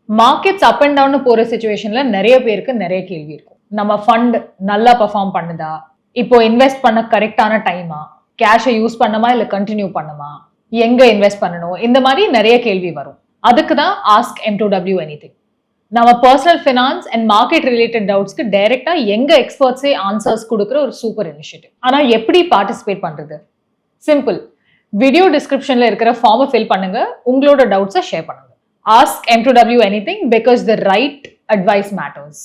Markets up and down போற சிச்சுவேஷன்ல நிறைய பேருக்கு நிறைய கேள்வி இருக்கும். நம்ம ஃபண்ட் நல்லா பெர்ஃபார்ம் பண்ணுதா, இப்போ இன்வெஸ்ட் பண்ண கரெக்டான டைமா, கேஷை யூஸ் பண்ணுமா இல்ல கண்டினியூ பண்ணுமா, எங்க இன்வெஸ்ட் பண்ணணும், இந்த மாதிரி நிறைய கேள்வி வரும். அதுக்கு தான் ஆஸ்க் M2W எனிதிங். நம்ம personal finance and market related டவுட்ஸ்க்கு டைரக்டா எங்க எக்ஸ்பர்ட்ஸே ஆன்சர்ஸ் கொடுக்குற ஒரு சூப்பர் இனிஷியேட்டிவ். ஆனா எப்படி பார்ட்டிசிபேட் பண்றது? சிம்பிள். வீடியோ டிஸ்கிரிப்ஷன்ல இருக்கிற ஃபார்மை ஃபில் பண்ணுங்க, உங்களோட டவுட்ஸை ஷேர் பண்ணுங்க. Ask M2W anything because the right advice matters.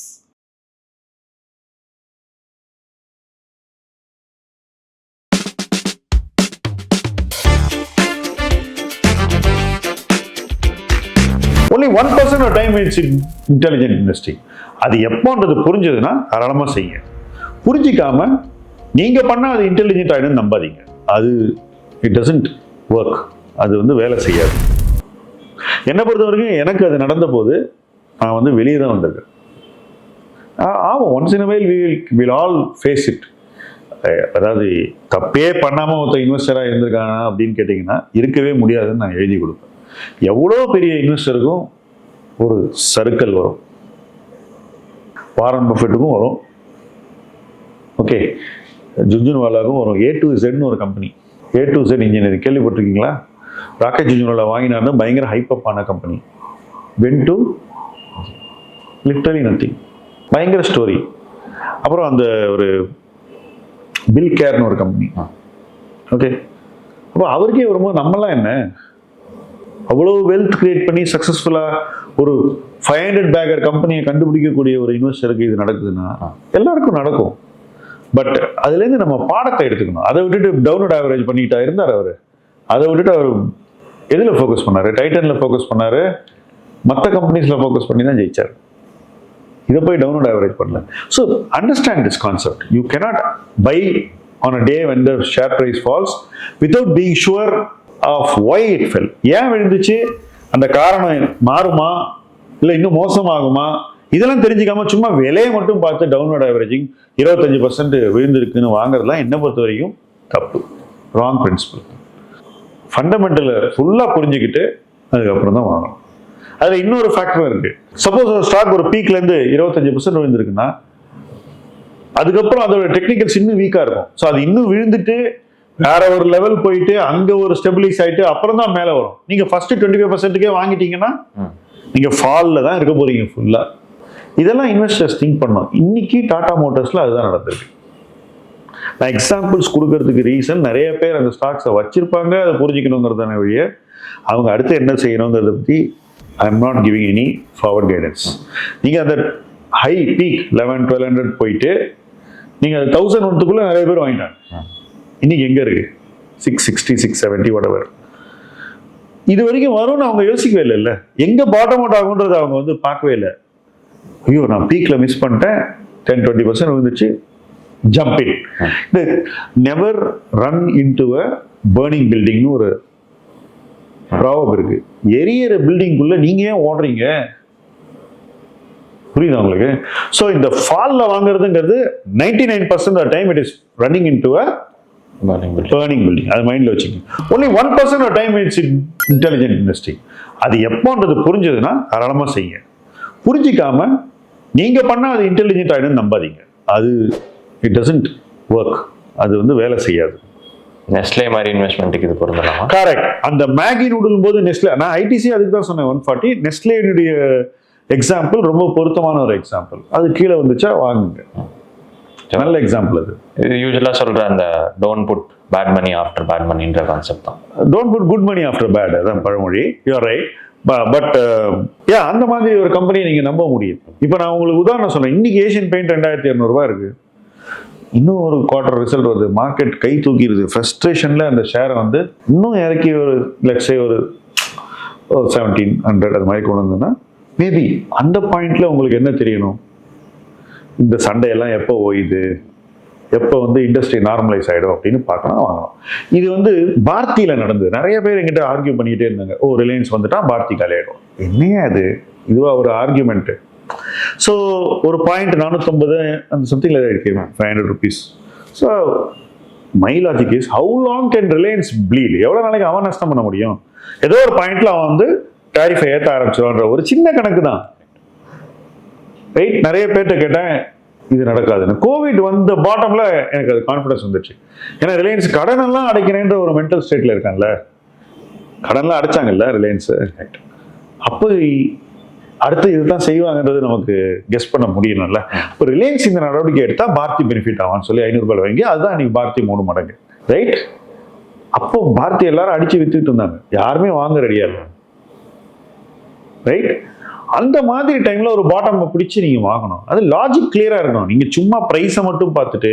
Only 1% of time it's intelligent investing. அது எப்போன்றது புரிஞ்சதுன்னா தாராளமா செய்யுங்க. புரிஞ்சிக்காம நீங்க பண்ணா அது இன்டெலிஜென்ட் ஆயிடும் நம்பாதீங்க. அது இட் டசன்ட் ஒர்க். அது வேலை செய்யாது. என்னை பொறுத்த வரைக்கும் எனக்கு அது நடந்த போது நான் வெளியே தான் வந்திருக்கேன். ஆமாம், once in while will all face it. அதாவது தப்பே பண்ணாமல் ஒருத்தர் இன்வெஸ்டராக இருந்திருக்காங்க அப்படின்னு கேட்டிங்கன்னா இருக்கவே முடியாதுன்னு நான் எழுதி கொடுப்பேன். எவ்வளோ பெரிய இன்வெஸ்டருக்கும் ஒரு சர்க்கிள் வரும். வாரன் பஃபெட்டுக்கும் வரும், ஓகே, ஜுன்ஜுன்வாலாவுக்கும் வரும். A to Zன்னு ஒரு company, A to Z engineering கேள்விப்பட்டிருக்கீங்களா? ராக்கெட் ஜுன்ஜுன்வாலா வாங்கினார்னு பயங்கர ஹைப்பப் ஆன company. When to literally nothing. பயங்கர ஸ்டோரி. அப்புறம் அந்த ஒரு பில் கேர்னு ஒரு கம்பெனி, ஓகே. அப்போ அவருக்கே வரும்போது நம்மலாம் என்ன அவ்வளோ வெல்த் கிரியேட் பண்ணி சக்ஸஸ்ஃபுல்லாக ஒரு 500 பேக்கர் கம்பெனியை கண்டுபிடிக்கக்கூடிய ஒரு இன்வெஸ்டருக்கு இது நடக்குதுன்னா எல்லாருக்கும் நடக்கும். பட் அதுலேருந்து நம்ம பாடத்தை எடுத்துக்கணும். அதை விட்டுட்டு டவுன்வர்ட் ஆவரேஜ் பண்ணிக்கிட்டா இருந்தார் அவர். அதை விட்டுட்டு அவர் எதில் ஃபோக்கஸ் பண்ணார்? டைட்டனில் ஃபோக்கஸ் பண்ணார், மற்ற கம்பெனிஸில் ஃபோக்கஸ் பண்ணி தான் ஜெயிச்சார். இதை போய் டவுன்வர்ட் ஆவரேஜ் பண்ணல. So understand this concept. You cannot buy on a day when the share price falls without being sure of why it fell. ஏன் விழுந்துச்சு, அந்த காரணம் மாறுமா இல்லை இன்னும் மோசமாகுமா, இதெல்லாம் தெரிஞ்சுக்காம சும்மா விலையை மட்டும் பார்த்து டவுன்வர்ட் ஆவரேஜிங் 25% விழுந்திருக்குன்னு வாங்குறதுலாம் என்னை பொறுத்த வரைக்கும் தப்பு, ராங் பிரின்சிபல். ஃபண்டமெண்டலை ஃபுல்லாக புரிஞ்சுக்கிட்டு அதுக்கப்புறம் தான் வாங்கணும். அதில் இன்னொரு ஃபேக்டரும் இருக்குது. சப்போஸ் ஒரு ஸ்டாக் ஒரு பீக்லேருந்து 25% விழுந்திருக்குன்னா அதுக்கப்புறம் அதோட டெக்னிக்கல்ஸ் இன்னும் வீக்காக இருக்கும். ஸோ அது இன்னும் விழுந்துட்டு வேற ஒரு லெவல் போயிட்டு அங்கே ஒரு ஸ்டெபிலைஸ் ஆகிட்டு அப்புறம் தான் மேலே வரும். நீங்கள் ஃபர்ஸ்ட் 25%க்கே வாங்கிட்டீங்கன்னா நீங்கள் ஃபாலில் தான் இருக்க போறீங்க ஃபுல்லாக. இதெல்லாம் இன்வெஸ்டர்ஸ் திங்க் பண்ணோம். இன்னைக்கு டாடா மோட்டார்ஸில் அதுதான் நடந்திருக்கு. நான் எக்ஸாம்பிள்ஸ் கொடுக்கறதுக்கு ரீசன், நிறைய பேர் அந்த ஸ்டாக்ஸை வச்சிருப்பாங்க, அதை புரிஞ்சுக்கணுங்கிறதான வழியை அவங்க அடுத்து என்ன செய்யணுங்கிறத பற்றி I am not giving any forward guidance. நீங்கள் அந்த ஹை பீக் 1100-1200 போயிட்டு நீங்கள் அது 1001 நிறைய பேர் வாங்கிட்டாங்க. இன்னைக்கு எங்கே இருக்கு? 660, 670 whatever. இது வரைக்கும் வரும்னு அவங்க யோசிக்கவே இல்லை. எங்கே பாட்டம் அவுட் ஆகுன்றது அவங்க பார்க்கவே இல்லை. ஐயோ நான் பீக்கில் மிஸ் பண்ணிட்டேன், 10-20% வந்துச்சு, jump in. Never run into a burning building னு ஒரு ப்ராவர்ப் இருக்கு. எரியற பில்டிங்குள்ள நீங்க ஏன் ஓடுறீங்க? புரியுதா உங்களுக்கு? ஸோ இந்த ஃபால்ல வாங்குறதுங்கிறது 99% of time it is running into a burning building. அது மைண்ட்ல வச்சுக்கோங்க. only 1% of time it's intelligent investing. அது எப்போன்றது புரிஞ்சதுன்னா தாராளமா செய்யுங்க. புரிஞ்சிக்காம நீங்க பண்ணா அது இன்டெலிஜென்ட் ஆயிடும் நம்பாதீங்க. அது இட் டசன்ட் ஒர்க். அது வேலை செய்யாது. நெஸ்லே மாதிரி இன்வெஸ்ட்மெண்ட்டுக்கு இது பொருந்தலாமா? கரெக்ட். அந்த மேகி நூடுல் போது நெஸ்லே, நான் ஐடிசி அதுக்கு தான் சொன்னேன் 140. நெஸ்லேனுடைய எக்ஸாம்பிள் ரொம்ப பொருத்தமான ஒரு எக்ஸாம்பிள். அது கீழே வந்துச்சா வாங்குங்க, நல்ல எக்ஸாம்பிள். அது யூஸ்வலா சொல்ற அந்த don't put bad money after bad மணின்ற கான்செப்ட் தான். Don't put good money after bad, அதான் பழமொழி. You are right. பட் அந்த மாதிரி ஒரு கம்பெனியை நீங்க நம்ப முடியும். இப்போ நான் உங்களுக்கு உதாரணம் சொன்னேன். இன்னைக்கு ஏஷியன் பெயிண்ட் 2200 ரூபாய் இருக்கு. இன்னும் ஒரு குவார்டர் ரிசல்ட் வருது, மார்க்கெட் கை தூக்கிடுது. ஃப்ரஸ்ட்ரேஷன்ல அந்த ஷேரை இன்னும் இறக்கி ஒரு லட்சே ஒரு 1700 அது மாதிரி கொண்டு வந்ததுன்னா மேபி அந்த பாயிண்ட்ல உங்களுக்கு என்ன தெரியணும், இந்த சண்டையெல்லாம் எப்போ ஓயுது, எப்போ இண்டஸ்ட்ரி நார்மலைஸ் ஆகிடும் அப்படின்னு பார்க்கலாம், வாங்கலாம். இது பாரதியில நடந்தது. நிறைய பேர் எங்கிட்ட ஆர்கியூ பண்ணிக்கிட்டே இருந்தாங்க, ரிலையன்ஸ் வந்துட்டா பாரதி காலியாயிடும். என்னையா அது, இதுவா ஒரு ஆர்கியூமெண்ட்? ஸோ ஒரு பாயிண்ட் 450 அந்த சம்திங்ல இருக்கு, 500 rupees. So my logic is, how long can Reliance bleed? எவ்வளோ நாளைக்கு அவன் நஷ்டம் பண்ண முடியும்? ஏதோ ஒரு பாயிண்ட்ல அவன் டாரிஃபை ஏற்ற ஆரம்பிச்சிடும்ன்ற ஒரு சின்ன கணக்கு தான். ரைட், நிறைய பேர்கிட்ட கேட்டேன் இது நடக்காதுன்னு. கோவிட் வந்த பாட்டம்ல எனக்கு அது கான்ஃபிடன்ஸ் வந்துச்சு. ஏன்னா ரிலையன்ஸ் கடன் எல்லாம் அடைக்கிறேன்ற ஒரு மென்டல் ஸ்டேட்ல இருக்காங்கல்ல, கடன்லாம் அடைச்சாங்கல்ல ரிலையன்ஸ். அப்போ அடுத்து இதுதான் செய்வாங்கன்றது நமக்கு கெஸ் பண்ண முடியணும்ல. இப்போ ரிலையன்ஸ் இந்த நடவடிக்கை எடுத்தா பாரதி பெனிஃபிட் ஆவான்னு சொல்லி 500 ரூபாய் வாங்கி அதுதான் இன்னைக்கு பாரதி 3 மடங்கு. ரைட், அப்போ பாரதி எல்லாரும் அடிச்சு வித்துட்டு இருந்தாங்க, யாருமே வாங்க ரெடியா இல்லை. ரைட், அந்த மாதிரி டைம்ல ஒரு பாட்டம் பிடிச்சி நீங்க வாங்கணும். அது லாஜிக் கிளியரா இருக்கணும். நீங்க சும்மா பிரைஸை மட்டும் பார்த்துட்டு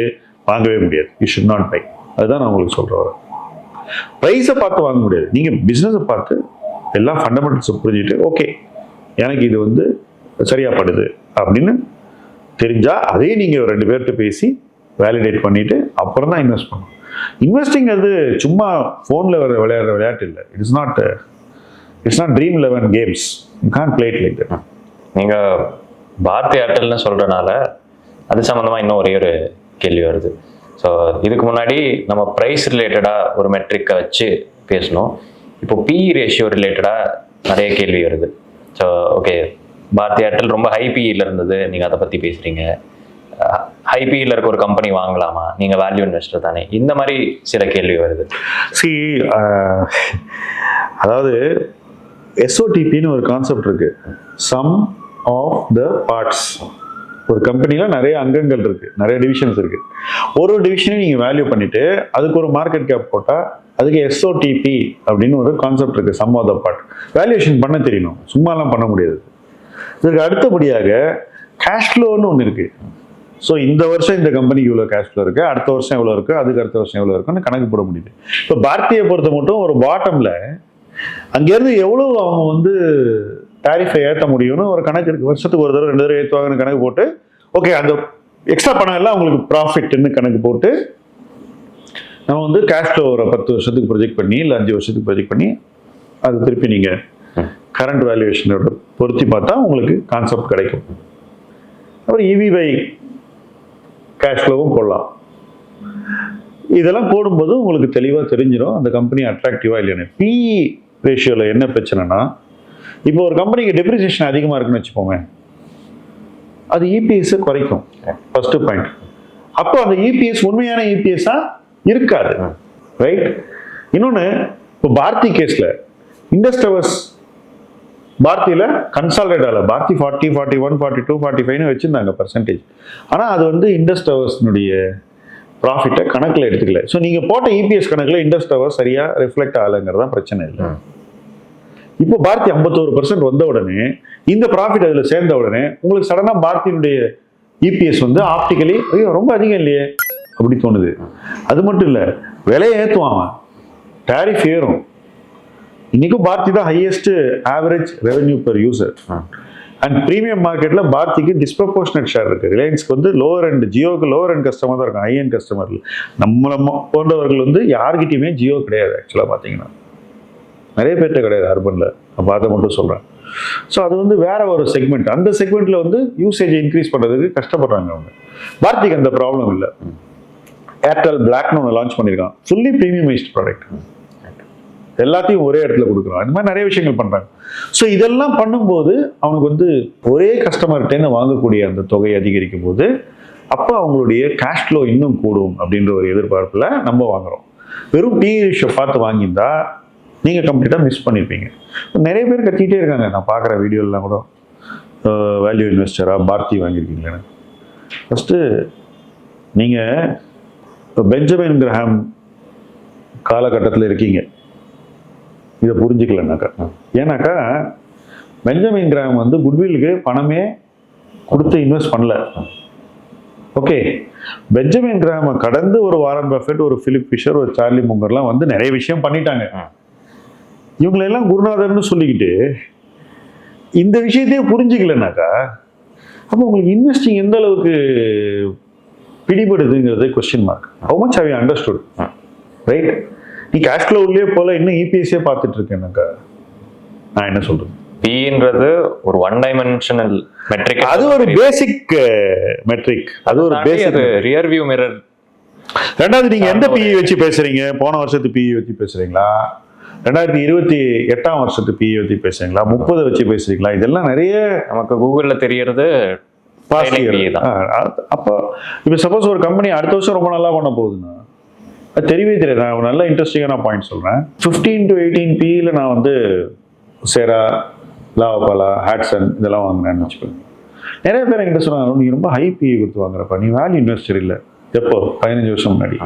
வாங்கவே முடியாது. You should not buy. அதுதான் நான் உங்களுக்கு சொல்றேன். பிரைஸை பார்த்து வாங்க முடியாது. நீங்க பிசினஸை பார்த்து எல்லா ஃபண்டமெண்டல்ஸை புரிஞ்சுட்டு ஓகே எனக்கு இது வந்து சரியா படுது அப்படின்னு தெரிஞ்சா அதே நீங்க 2 பேர்கிட்ட பேசி வேலிடேட் பண்ணிட்டு அப்புறம் தான் இன்வெஸ்ட் பண்ணணும். இன்வெஸ்டிங் அது சும்மா போன்ல விளையாடுற விளையாட்டு இல்லை. It's not dream 11 games. You can't play it like that. நீங்க பாரதி ஏர்டெல்னு சொல்றதுனால அது சம்பந்தமா இன்னும் ஒரே ஒரு கேள்வி வருது. ஸோ இதுக்கு முன்னாடி நம்ம ப்ரைஸ் ரிலேட்டடாக ஒரு மெட்ரிக்கை வச்சு பேசணும். இப்போ பிஇ ரேஷியோ ரிலேட்டடாக நிறைய கேள்வி வருது. ஸோ ஓகே, பாரதி ஏர்டெல் ரொம்ப ஹை பிஇல இருந்தது, நீங்கள் அதை பற்றி பேசுகிறீங்க. ஹை பிஇல இருக்க ஒரு கம்பெனி வாங்கலாமா, நீங்கள் வேல்யூ இன்வெஸ்டர் தானே, இந்த மாதிரி சில கேள்வி வருது. அதாவது எஸ்ஓடிபின்னு ஒரு கான்செப்ட் இருக்கு, சம் ஆஃப் த பார்ட்ஸ். ஒரு கம்பெனில நிறைய அங்கங்கள் இருக்கு, நிறைய டிவிஷன்ஸ் இருக்கு. ஒரு டிவிஷனையும் நீங்க வேல்யூ பண்ணிட்டு அதுக்கு ஒரு மார்க்கெட் கேப் போட்டா அதுக்கு எஸ்ஓடிபி அப்படின்னு ஒரு கான்செப்ட் இருக்கு, sum of the part. Valuation பண்ண தெரியணும், சும்மாலாம் பண்ண முடியாது. இதுக்கு அடுத்தபடியாக கேஷ் ஃப்ளோன்னு ஒன்று இருக்கு. ஸோ இந்த வருஷம் இந்த கம்பெனிக்கு இவ்வளோ கேஷ் ஃப்ளோ இருக்கு, அடுத்த வருஷம் எவ்வளோ இருக்கு, அதுக்கு அடுத்த வருஷம் எவ்வளோ இருக்குன்னு கணக்கு போட முடியுது. இப்போ பாரதியை பொறுத்த மட்டும் ஒரு பாட்டம்ல அங்கேருந்து எவ்வளோ அவங்க வந்து டாரிஃபை ஏற்ற முடியும்னு ஒரு கணக்கு இருக்கு. வருஷத்துக்கு ஒரு தடவை 2 தடவை ஏற்றுவாங்கன்னு கணக்கு போட்டு ஓகே அந்த எக்ஸ்ட்ரா பணம் எல்லாம் உங்களுக்கு ப்ராஃபிட்னு கணக்கு போட்டு நம்ம வந்து கேஷ் ஃப்ளோ ஒரு 10 வருஷத்துக்கு ப்ரொஜெக்ட் பண்ணி இல்லை 5 வருஷத்துக்கு ப்ரொஜெக்ட் பண்ணி அது திருப்பி நீங்கள் கரண்ட் வேல்யூவேஷனோட பொருத்தி பார்த்தா உங்களுக்கு கான்செப்ட் கிடைக்கும். அப்புறம் இவி பை கேஷ் ஃப்ளோவும் போடலாம். இதெல்லாம் போடும்போது உங்களுக்கு தெளிவாக தெரிஞ்சிடும் அந்த கம்பெனி அட்ராக்டிவா இல்லைன்னு. பிஇ ரேஷியோவில் என்ன பிரச்சனைனா, இப்போ ஒரு கம்பெனிக்கு டெப்ரிசியேஷன் அதிகமாக இருக்குன்னு வச்சுப்போங்க, அது இபிஎஸ் குறைக்கும். First point. அப்போ அந்த இபிஎஸ் உண்மையான இபிஎஸ்ஸா இருக்காது. ரைட். இன்னொன்று, இப்போ பாரதி கேஸ்ல இண்டஸ் டவர்ஸ் பாரதியில கன்சாலிடேட் ஆகல. பாரதி 40, 41, 42, 45 வச்சிருந்தாங்க பர்சன்டேஜ். ஆனால் அது வந்து இண்டஸ் டவர்ஸ்னுடைய ப்ராஃபிட்டை கணக்கில் எடுத்துக்கல. ஸோ நீங்கள் போட்ட இபிஎஸ் கணக்கில் இண்டஸ் டவர்ஸ் சரியாக ரிஃப்ளெக்ட் ஆகலைங்கிறதான் பிரச்சனை இல்லை. இப்போ பாரதி 51% வந்த உடனே இந்த ப்ராஃபிட் அதில் சேர்ந்த உடனே உங்களுக்கு சடனாக பாரதியினுடைய இபிஎஸ் வந்து ஆப்டிக்கலி ஐயோ ரொம்ப அதிகம் இல்லையே அப்படி தோணுது. அது மட்டும் இல்லை, விலையை ஏற்றுவாங்க, டாரிஃப் ஏறும். இன்னைக்கும் பாரதி தான் highest average revenue per user. And premium மார்க்கெட்ல பாரதிக்கு டிஸ்ப்ரப்போர்ஷனட் ஷேர் இருக்கு. ரிலையன்ஸ்க்கு வந்து லோவர் அண்ட், ஜியோக்கு லோவர் அண்ட் கஸ்டமர் தான் இருக்கும், ஹை அண்ட் கஸ்டமர் இல்லை. நம்மள போன்றவர்கள் வந்து யார்கிட்டயுமே ஜியோ கிடையாது. ஆக்சுவலாக பார்த்தீங்கன்னா நிறைய பேர்கிட்ட கிடையாது அர்பனில், நான் பார்த்த மட்டும் சொல்கிறேன். ஸோ அது வந்து வேற ஒரு செக்மெண்ட். அந்த செக்மெண்ட்ல வந்து யூசேஜை இன்க்ரீஸ் பண்ணுறதுக்கு கஷ்டப்படுறாங்க அவங்க. பாரதிக்கு அந்த ப்ராப்ளம் இல்லை. ஏர்டெல் பிளாக்னு ஒன்று லான்ச் பண்ணியிருக்கான், ஃபுல்லி ப்ரீமியமைஸ்ட் ப்ராடக்ட், எல்லாத்தையும் ஒரே இடத்துல கொடுக்குறோம். இந்த மாதிரி நிறைய விஷயங்கள் பண்றாங்க. ஸோ இதெல்லாம் பண்ணும்போது அவனுக்கு வந்து ஒரே கஸ்டமர்கிட்டேருந்து வாங்கக்கூடிய அந்த தொகை அதிகரிக்கும் போது அப்போ அவங்களுடைய கேஷ் ஃப்ளோ இன்னும் கூடும் அப்படின்ற ஒரு எதிர்பார்ப்பில் நம்ம வாங்குறோம். வெறும் பிஇ ரேஷியோ பார்த்து வாங்கியிருந்தா நீங்கள் கம்ப்ளீட்டாக மிஸ் பண்ணியிருப்பீங்க. நிறைய பேர் கத்திக்கிட்டே இருக்காங்க, நான் பார்க்குற வீடியோலாம் கூட வேல்யூ இன்வெஸ்டராக பாரதி வாங்கியிருக்கீங்களேன்னு. ஃபஸ்ட்டு நீங்கள் பெஞ்சமின் கிரஹாம் காலகட்டத்தில் இருக்கீங்க, இதை புரிஞ்சுக்கலனாக்கா. ஏன்னாக்கா பெஞ்சமின் கிரஹாம் வந்து குட்வில்லுக்கு பணமே கொடுத்து இன்வெஸ்ட் பண்ணல. ஓகே, பெஞ்சமின் கிரஹாமை கடந்து ஒரு வாரன் பஃபெட், ஒரு பிலிப் ஃபிஷர், ஒரு சார்லி முங்கர்லாம் வந்து நிறைய விஷயம் பண்ணிட்டாங்க. இவங்களெல்லாம் குருநாதர்னு சொல்லிக்கிட்டு இந்த விஷயத்தையே புரிஞ்சுக்கலனாக்கா அப்போ உங்களுக்கு இன்வெஸ்டிங் எந்த அளவுக்கு பிடிபடுதுங்கிறது question mark. How much have you understood? Right. நீ கேஷ் ஃப்ளோ உள்ளே போல இன்னும் இபிஎஸ்ஸே பார்த்துட்டு இருக்கேன்னாக்கா நான் என்ன சொல்றது? பின்றது ஒரு ஒன் டைமென்ஷனல் மெட்ரிக், அது ஒரு பேசிக் மெட்ரிக், அது ஒரு பேசிக் ரியர் வியூ மிரர். ரெண்டாவது, நீங்க எந்த பிஇ வச்சு பேசுறீங்க? போன வருஷத்து பிஇ வச்சு பேசுறீங்களா, 2028 வருஷத்து பிஏ பற்றி பேசுறீங்களா, 30 வச்சு பேசுறீங்களா? இதெல்லாம் நிறைய நமக்கு கூகுளில் தெரியறது பாஸ்ட் PE இயர். தான். அப்போ இப்போ சப்போஸ் ஒரு கம்பெனி அடுத்த வருஷம் ரொம்ப நல்லா பண்ண போகுதுன்னா அது தெரியவே தெரியாது. நான் ஒரு நல்ல இன்ட்ரெஸ்டிங்கான பாயிண்ட் சொல்கிறேன். 15 to 18 பிஇல நான் வந்து சேரா, லாவபாலா, ஹேட்சன் இதெல்லாம் வாங்கினேன்னு வச்சுக்கோங்க. நிறைய பேர் என்கிட்ட சொன்னாங்க, நீ ரொம்ப ஹை பிஇ கொடுத்து வாங்குறப்ப, நீ வேல்யூ இன்வெஸ்டர் இல்லை. எப்போ? 15 வருஷம் முன்னாடி.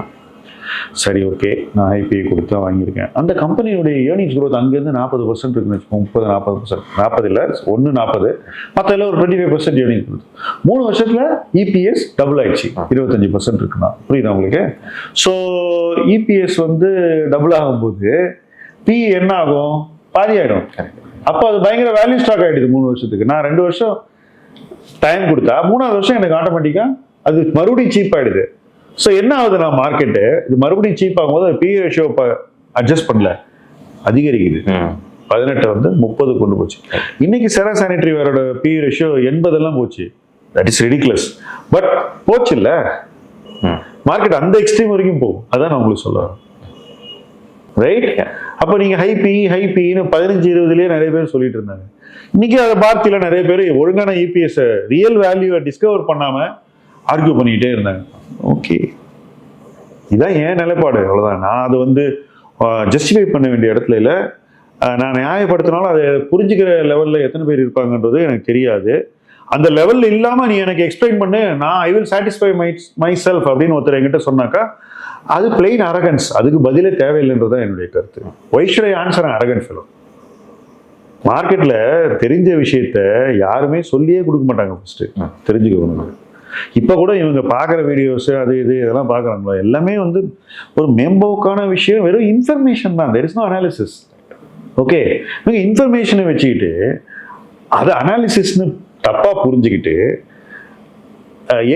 சரி, ஓகே, நான் ஹைபிஐ கொடுத்து தான் வாங்கியிருக்கேன். அந்த கம்பெனியுடைய ஏர்னிங்ஸ் growth அங்கேருந்து 40% இருக்குன்னு வச்சுக்கோங்க. 30-40%, 40 இல்லை, 1-40, மற்ற எல்லாம் ஒரு 25% ஏர்னிங்ஸ் growth. 3 வருஷத்துல இபிஎஸ் டபுள் ஆயிடுச்சு, 25% இருக்குண்ணா. புரியுதா உங்களுக்கு? ஸோ இபிஎஸ் வந்து டபுள் ஆகும்போது பிஇ என்ன ஆகும்? பாதி ஆகிடும். அப்போ அது பயங்கர வேல்யூ ஸ்டாக் ஆகிடுது 3 வருஷத்துக்கு. நான் 2 வருஷம் டைம் கொடுத்தா 3ஆவது வருஷம் எனக்கு ஆட்டோமேட்டிக்காக அது மறுபடியும் சீப் ஆகிடுது. ஸோ என்ன ஆகுதுன்னா, மார்க்கெட்டு இது மறுபடியும் சீப் ஆகும்போது பிஇ ரேஷியோ அட்ஜஸ்ட் பண்ணல, அதிகரிக்குது. 18 வந்து 30 கொண்டு போச்சு. இன்னைக்கு செரா சானிட்டரி வேரோட பிஇ ரேஷியோ 80 போச்சு. That is ridiculous. பட் போச்சு இல்லை, மார்க்கெட் அந்த எக்ஸ்ட்ரீம் வரைக்கும் போகும். அதான் நான் உங்களுக்கு சொல்ல ரைட். அப்போ நீங்க ஹை பின்னு 15-20 நிறைய பேர் சொல்லிட்டு இருந்தாங்க. இன்னைக்கு அதை பார்த்தில நிறைய பேர் ஒழுங்கான இபிஎஸ் ரியல் வேல்யூவை டிஸ்கவர் பண்ணாம ஆர்கியூ பண்ணிக்கிட்டே இருந்தாங்க. ஓகே, இதான் ஏன் நிலைப்பாடு, அவ்வளோதான். நான் அதை வந்து ஜஸ்டிஃபை பண்ண வேண்டிய இடத்துல இல்லை. நான் நியாயப்படுத்தினாலும் அதை புரிஞ்சுக்கிற லெவலில் எத்தனை பேர் இருப்பாங்கன்றது எனக்கு தெரியாது. அந்த லெவலில் இல்லாமல் நீ எனக்கு எக்ஸ்பிளைன் பண்ணு, நான் I will satisfy my self அப்படின்னு ஒருத்தர் என்கிட்ட சொன்னாக்கா அது பிளெயின் அரகன்ஸ். அதுக்கு பதிலே தேவையில்லைன்றது தான் என்னுடைய கருத்து. Why should I answer arrogance fellow? மார்க்கெட்டில் தெரிஞ்ச விஷயத்த யாருமே சொல்லியே கொடுக்க மாட்டாங்க. ஃபர்ஸ்ட் தெரிஞ்சுக்கணும். இப்போ கூட இவங்க பார்க்குற வீடியோஸ் அது இதெல்லாம் பார்க்குறாங்களோ எல்லாமே வந்து ஒரு மேம்போக்கான விஷயம், வெறும் இன்ஃபர்மேஷன் தான். There is no analysis. Okay, இவங்க இன்ஃபர்மேஷனை வச்சுக்கிட்டு அதை அனாலிசிஸ்னு தப்பாக புரிஞ்சுக்கிட்டு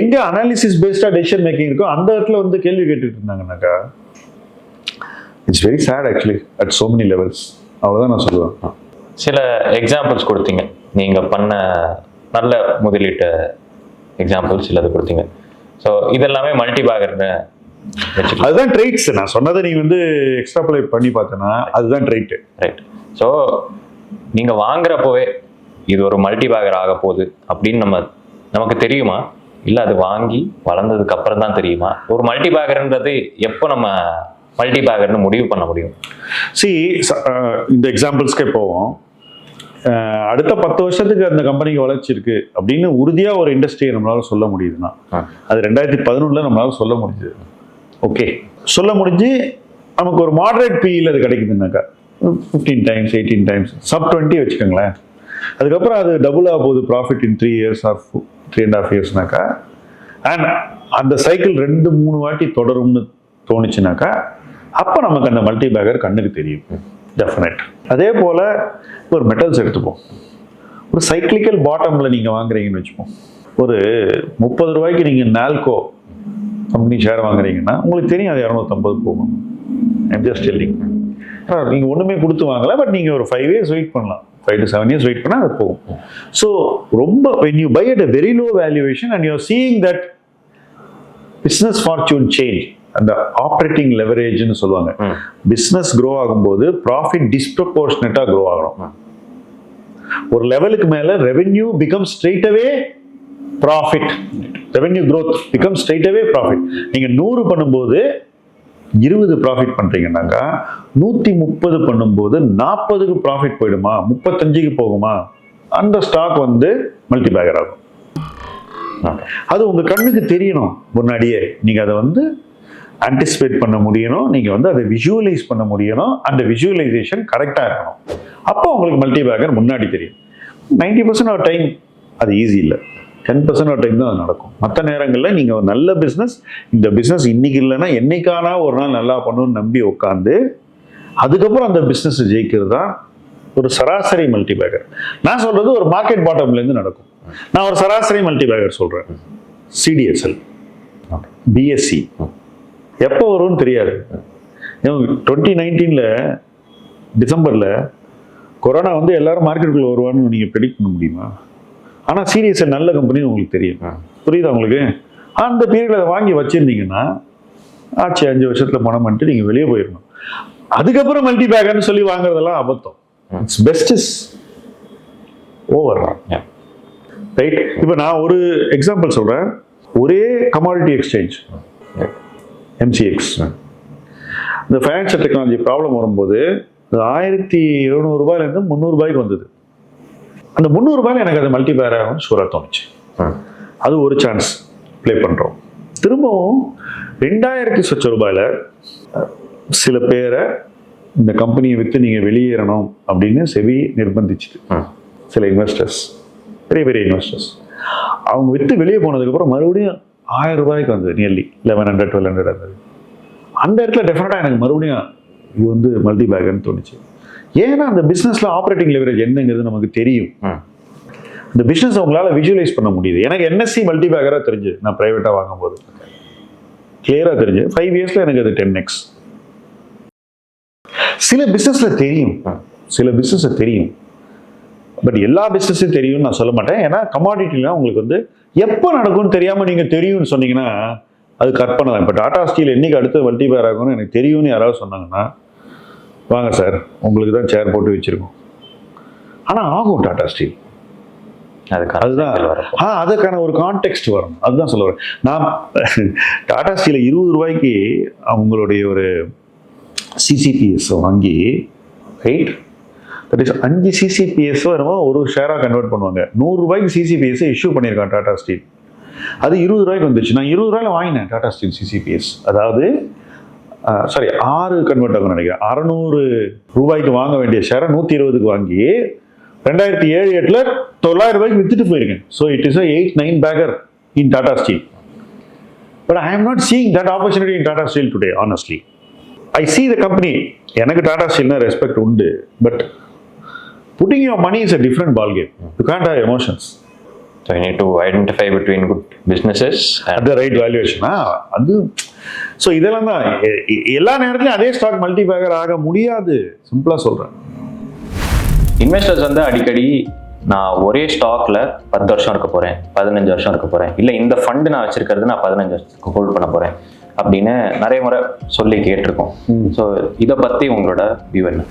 எங்கே அனாலிசிஸ் பேஸ்டாக டெசிஷன் மேக்கிங் இருக்கோ அந்த இடத்துல வந்து கேள்வி கேட்டுட்டு இருந்தாங்கன்னாக்கா it's very sad actually at so many levels. அவ்வளோதான் நான் சொல்லுவேன். சில எக்ஸாம்பிள்ஸ் கொடுத்தீங்க, நீங்கள் பண்ண நல்ல முதலீட்டு எக்ஸாம்பிள்ஸ் சிலது கொடுத்தீங்க. ஸோ இதெல்லாமே மல்டி பேக்கர்னு அதுதான் ட்ரேட்ஸ். நான் சொன்னதை நீ வந்து எக்ஸ்ட்ராப்ளை பண்ணி பார்த்தேன்னா அதுதான் ட்ரேட்டு. ரைட். ஸோ நீங்கள் வாங்குறப்போவே இது ஒரு மல்டி பேக்கர் ஆக போகுது அப்படின்னு நமக்கு தெரியுமா, இல்லை அது வாங்கி வளர்ந்ததுக்கு அப்புறம் தான் தெரியுமா? ஒரு மல்டி பேக்கர்ன்றது எப்போ நம்ம மல்டி பேக்கர்னு முடிவு பண்ண முடியும்? இந்த எக்ஸாம்பிள்ஸ்க்கே போவோம். அடுத்த 10 வருஷத்துக்கு அந்த கம்பெனிக்கு வளர்ச்சி இருக்கு அப்படின்னு உறுதியா ஒரு இண்டஸ்ட்ரியை நம்மளால சொல்ல முடியுதுன்னா அது 2011 நம்மளால சொல்ல முடியுது. ஓகே, சொல்ல முடிஞ்சு நமக்கு ஒரு மாடரேட் பிஇல அது கிடைக்குதுன்னாக்கா 15 times 18 times sub 20 வச்சுக்கோங்களேன். அதுக்கப்புறம் அது டபுள் ஆக போகுது ப்ராஃபிட் இன் 3 years or 3.5 yearsனாக்கா, அண்ட் அந்த சைக்கிள் 2-3 வாட்டி தொடரும்னு தோணுச்சுனாக்கா அப்போ நமக்கு அந்த மல்டி பேக்கர் கண்ணுக்கு தெரியும். டெஃபினட். அதே போல் ஒரு மெட்டல்ஸ் எடுத்துப்போம். ஒரு சைக்கிளிக்கல் பாட்டமில் நீங்கள் வாங்குறீங்கன்னு வச்சுப்போம். ஒரு 30 ரூபாய்க்கு நீங்கள் நால்கோ கம்பெனி ஷேர் வாங்குறீங்கன்னா உங்களுக்கு தெரியும் அது 250 போகும். I'm just telling. நீங்கள் ஒன்றுமே கொடுத்து வாங்கலாம், பட் நீங்கள் ஒரு 5 years வெயிட் பண்ணலாம், 5 to 7 years வெயிட் பண்ணால் அது போகும். ஸோ ரொம்ப when you buy at a very low valuation and you are seeing that business fortune change, அந்த ஆப்ரேட்டிங் லெவரேஜ்னு சொல்லுவாங்க. பிஸ்னஸ் க்ரோ ஆகும்போது ப்ராஃபிட் டிஸ்ப்ரப்போர்ஷனேட்டாக க்ரோ ஆகணும். ஒரு லெவலுக்கு மேலே ரெவென்யூ பிகம் ஸ்ட்ரெயிட் அவே profit. Revenue growth become straight அவே ப்ராஃபிட். நீங்கள் 100 பண்ணும்போது 20 ப்ராஃபிட் பண்ணுறீங்கன்னாக்கா 130 பண்ணும்போது 40க்கு ப்ராஃபிட் போயிடுமா, 35க்கு போகுமா, அந்த ஸ்டாக் வந்து மல்டி பேக்கர் ஆகும். அது உங்கள் கண்ணுக்கு தெரியணும் முன்னாடியே. நீங்கள் அதை வந்து ஆன்டிசிபேட் பண்ண முடியணும், நீங்கள் வந்து அதை விஷுவலைஸ் பண்ண முடியணும், அந்த விஷுவலைசேஷன் கரெக்டாக இருக்கணும். அப்போ உங்களுக்கு மல்டி பேக்கர் முன்னாடி தெரியும். 90% ஆஃப் டைம் அது ஈஸி இல்லை, 10% ஆஃப் டைம் தான் அது நடக்கும். மற்ற நேரங்களில் நீங்கள் ஒரு நல்ல பிஸ்னஸ், இந்த பிஸ்னஸ் இன்னைக்கு இல்லைன்னா என்னைக்கானா ஒரு நாள் நல்லா பண்ணணும்னு நம்பி உட்காந்து அதுக்கப்புறம் அந்த பிஸ்னஸ் ஜெயிக்கிறது தான் ஒரு சராசரி மல்டி பேக்கர். நான் சொல்றது ஒரு மார்க்கெட் பாட்டம்லேருந்து நடக்கும். நான் ஒரு சராசரி மல்டி பேக்கர் சொல்கிறேன். சிடிஎஸ்எல், பிஎஸ்சி எப்போ வரும்னு தெரியாது. 2019 டிசம்பரில் கொரோனா வந்து எல்லாரும் மார்க்கெட்டுக்குள்ளே வருவான்னு நீங்கள் ப்ரெடிக்ட் பண்ண முடியுமா? ஆனால் சீரியஸாக நல்ல கம்பெனின்னு உங்களுக்கு தெரியும். புரியுதா உங்களுக்கு? அந்த பீரியடில் அதை வாங்கி வச்சுருந்தீங்கன்னா ஆச்சு 5 வருஷத்தில் பணம் பண்ணிட்டு நீங்கள் வெளியே போயிடணும். அதுக்கப்புறம் மல்டி பேக்கர்னு சொல்லி வாங்குறதெல்லாம் அபத்தம். Its best is over. Right. இப்போ நான் ஒரு எக்ஸாம்பிள் சொல்றேன். ஒரே கமாடிட்டி எக்ஸ்சேஞ்ச் MCX, இந்த ஃபைனான்சியல் டெக்னாலஜி ப்ராப்ளம் வரும்போது 1700 ரூபாயிலேருந்து 300 ரூபாய்க்கு வந்தது. அந்த 300 ரூபாயில எனக்கு அது மல்டி பேக்கர் ஆகும்னு ஷூராக தோணுச்சு. அது ஒரு சான்ஸ் ப்ளே பண்ணுறோம். திரும்பவும் 2000 சொச்ச ரூபாயில சில பேரை இந்த கம்பெனியை விற்று நீங்கள் வெளியேறணும் அப்படின்னு செபி நிர்பந்திச்சுது. சில இன்வெஸ்டர்ஸ், பெரிய பெரிய இன்வெஸ்டர்ஸ், அவங்க விற்று வெளியே போனதுக்கப்புறம் மறுபடியும் 1000 ரூபாய்க்கு வந்தது. நியர்லி 1100 1200 இருந்தது. அந்த இடத்துல டெஃபினட்டாக எனக்கு மறுபடியும் இது வந்து மல்டி பேக்கர்னு தோணுச்சு. ஏன்னா அந்த பிஸ்னஸில் ஆப்ரேட்டிங் லெவரேஜ் என்னங்கிறது நமக்கு தெரியும். இந்த பிஸ்னஸ் உங்களால் விஜுவலைஸ் பண்ண முடியுது. எனக்கு NSE மல்டி பேக்கராக தெரிஞ்சு நான் ப்ரைவேட்டாக வாங்கும்போது கிளியராக தெரிஞ்சு 5 இயர்ஸில் எனக்கு அது 10x. சில பிஸ்னஸில் தெரியும், சில பிஸ்னஸில் தெரியும், பட் எல்லா பிஸ்னஸும் தெரியும்னு நான் சொல்ல மாட்டேன். ஏன்னா கமாடிட்டிலாம் உங்களுக்கு வந்து எப்போ நடக்கும்னு தெரியாமல் நீங்கள் தெரியும்னு சொன்னீங்கன்னா அது கற்பனை தான். இப்போ டாடா ஸ்டீல் என்னைக்கு அடுத்து மல்டி பேக்கர் ஆகும்னு எனக்கு தெரியும்னு யாராவது சொன்னாங்கன்னா வாங்க சார் உங்களுக்கு தான் சேர் போட்டு வச்சிருக்கோம். ஆனால் ஆகும் டாடா ஸ்டீல். அதுதான் அதுக்கான ஒரு கான்டெக்ட் வரணும். அதுதான் சொல்ல வரேன். நான் டாடா ஸ்டீல 20 ரூபாய்க்கு அவங்களுடைய ஒரு CCPS வாங்கி, ரைட், தட் இஸ் 5 CCPS வருமா ஒரு ஷேராக கன்வெர்ட் பண்ணுவாங்க. 100 ரூபாய்க்கு CCPS இஷ்யூ பண்ணியிருக்கான் டாடா ஸ்டீல். அது 20 ரூபாய்க்கு வந்துச்சு. நான் 20 ரூபாயில வாங்கினேன் டாடா ஸ்டீல் CCPS. அதாவது 6 கன்வெர்ட் ஆகும்னு நினைக்கிறேன். 600 ரூபாய்க்கு வாங்க வேண்டிய ஷேரை 120க்கு வாங்கி 2007-8ல் 900 ரூபாய்க்கு வித்துட்டு போயிருக்கேன். So it is 8-9 Baker in Tata steel. But I am not seeing that opportunity in Tata steel today. Honestly I see the company. எனக்கு டாடா ஸ்டீல்னா ரெஸ்பெக்ட் உண்டு. But putting your money is a different ball game. You can't have emotions. So you need to identify between good businesses and the right valuation. அது so இதெல்லாம் தான் எல்லா நேரத்துலையும் அதே stock multi Baker ஆக முடியாது. சிம்பிளாக சொல்கிறேன். இன்வெஸ்டர்ஸ் வந்து அடிக்கடி நான் ஒரே ஸ்டாக்ல 10 வருஷம் இருக்க போறேன், 15 வருஷம் இருக்க போறேன், இல்லை இந்த ஃபண்டு நான் வச்சிருக்கிறது நான் 15 வருஷத்துக்கு ஹோல்ட் பண்ண போறேன் அப்படின்னு நிறைய முறை சொல்லி கேட்டிருக்கோம். ஸோ இதை பற்றி உங்களோட வியூ என்ன?